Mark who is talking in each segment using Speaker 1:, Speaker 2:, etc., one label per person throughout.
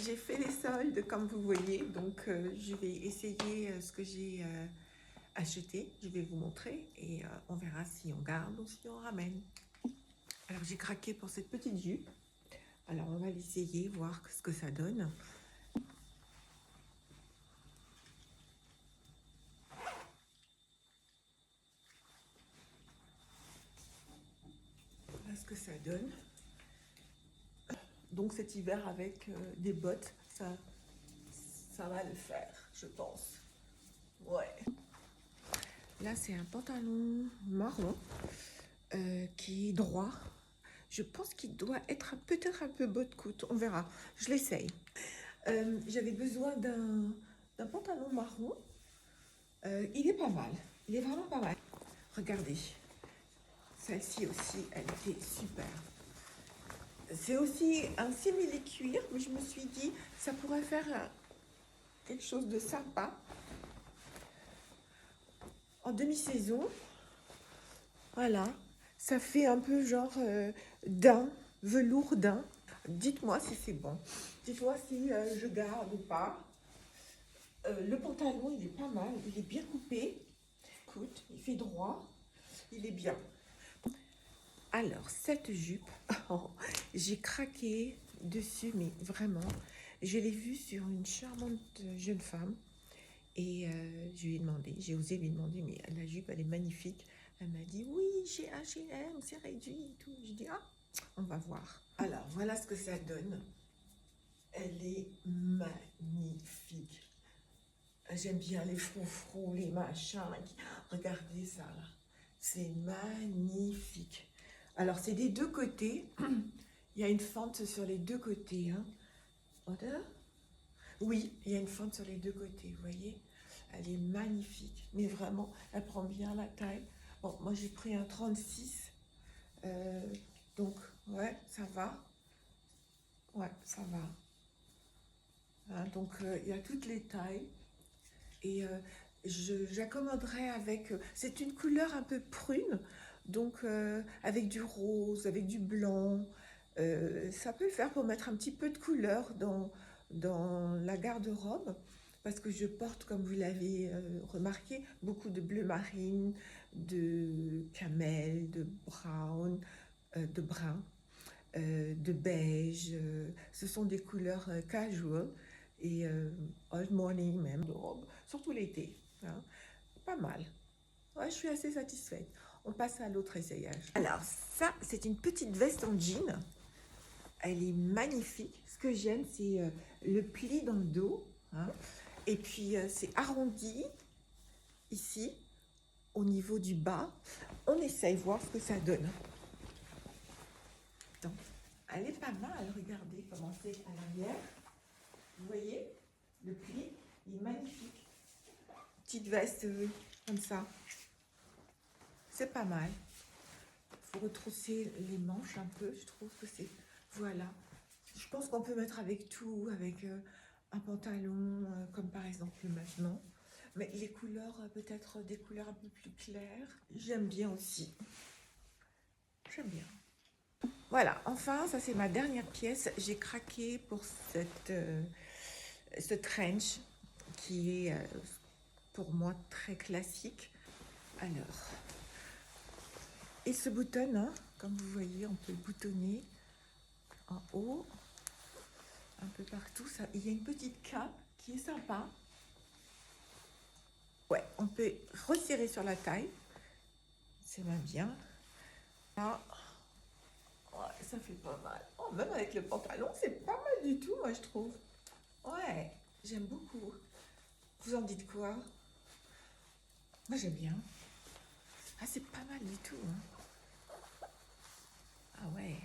Speaker 1: j'ai fait les soldes, comme vous voyez. Donc, je vais essayer ce que j'ai acheté. Je vais vous montrer et on verra si on garde ou si on ramène. Alors, j'ai craqué pour cette petite jupe. Alors, on va l'essayer, voir ce que ça donne. Voilà ce que ça donne. Donc, cet hiver avec des bottes, ça va le faire, je pense. Ouais. Là, c'est un pantalon marron qui est droit. Je pense qu'il doit être peut-être un peu bas de côte. On verra. Je l'essaye. J'avais besoin d'un pantalon marron. Il est pas mal. Il est vraiment pas mal. Regardez. Celle-ci aussi, elle était super. C'est aussi un simili-cuir, mais je me suis dit, ça pourrait faire quelque chose de sympa. En demi-saison, voilà, ça fait un peu genre daim, velours daim. Dites-moi si c'est bon. Dites-moi si je garde ou pas. Le pantalon, il est pas mal, il est bien coupé. Écoute, il fait droit, il est bien. Alors, cette jupe, j'ai craqué dessus, mais vraiment, je l'ai vue sur une charmante jeune femme. Et je lui ai demandé, j'ai osé lui demander, mais la jupe, elle est magnifique. Elle m'a dit, oui, chez H&M, c'est réduit et tout. Je dis, ah, on va voir. Alors, voilà ce que ça donne. Elle est magnifique. J'aime bien les froufrous, les machins. Regardez ça, là. C'est magnifique. Alors, c'est des deux côtés. Il y a une fente sur les deux côtés. Hein. Voilà. Oui, il y a une fente sur les deux côtés, vous voyez. Elle est magnifique, mais vraiment, elle prend bien la taille. Bon, moi j'ai pris un 36, donc ouais, ça va. Ouais, ça va. Hein, donc il y a toutes les tailles. Et j'accommoderai avec... c'est une couleur un peu prune, donc avec du rose, avec du blanc. Ça peut le faire pour mettre un petit peu de couleur dans la garde-robe. Parce que je porte, comme vous l'avez remarqué, beaucoup de bleu marine, de camel, de brown, de brun, de beige. Ce sont des couleurs casual et old morning même, de robe, surtout l'été. Hein. Pas mal. Ouais, je suis assez satisfaite. On passe à l'autre essayage. Alors ça, c'est une petite veste en jean. Elle est magnifique. Ce que j'aime, c'est le pli dans le dos. Hein. Et puis, c'est arrondi ici, au niveau du bas. On essaye voir ce que ça donne. Donc, elle est pas mal. Regardez comment c'est à l'arrière. Vous voyez, le pli, il est magnifique. Petite veste comme ça. C'est pas mal. Il faut retrousser les manches un peu. Je trouve que c'est... Voilà. Je pense qu'on peut mettre avec tout, avec un pantalon, comme par exemple maintenant. Mais les couleurs, peut-être des couleurs un peu plus claires. J'aime bien aussi. J'aime bien. Voilà, enfin, ça c'est ma dernière pièce. J'ai craqué pour ce trench qui est pour moi très classique. Alors, il se boutonne, hein, comme vous voyez, on peut le boutonner en haut, un peu partout. Ça, il y a une petite cape qui est sympa. Ouais, on peut resserrer sur la taille. C'est même bien. Là, ouais, ça fait pas mal. Oh, même avec le pantalon, c'est pas mal du tout, moi, je trouve. Ouais, j'aime beaucoup. Vous en dites quoi? Moi, j'aime bien. Ah, c'est pas mal du tout. Hein. Ah ouais.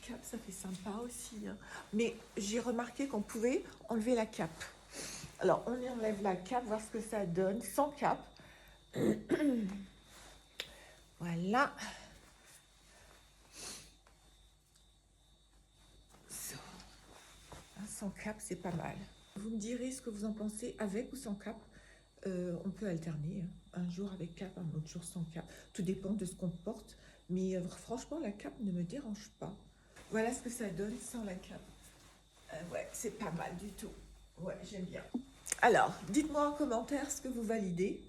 Speaker 1: Cape, ça fait sympa aussi. Hein. Mais j'ai remarqué qu'on pouvait enlever la cape. Alors, on enlève la cape, voir ce que ça donne sans cape. Voilà. So. Sans cap, c'est pas mal. Vous me direz ce que vous en pensez, avec ou sans cap. On peut alterner. Hein. Un jour avec cap, un autre jour sans cap. Tout dépend de ce qu'on porte. Mais franchement, la cape ne me dérange pas. Voilà ce que ça donne sans la cape. Ouais, c'est pas mal du tout. Ouais, j'aime bien. Alors, dites-moi en commentaire ce que vous validez,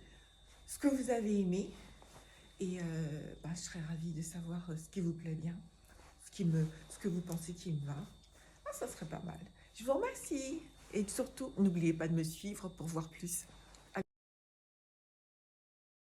Speaker 1: ce que vous avez aimé. Et bah, je serais ravie de savoir ce qui vous plaît bien, ce que vous pensez qui me va. Ah, ça serait pas mal. Je vous remercie. Et surtout, n'oubliez pas de me suivre pour voir plus.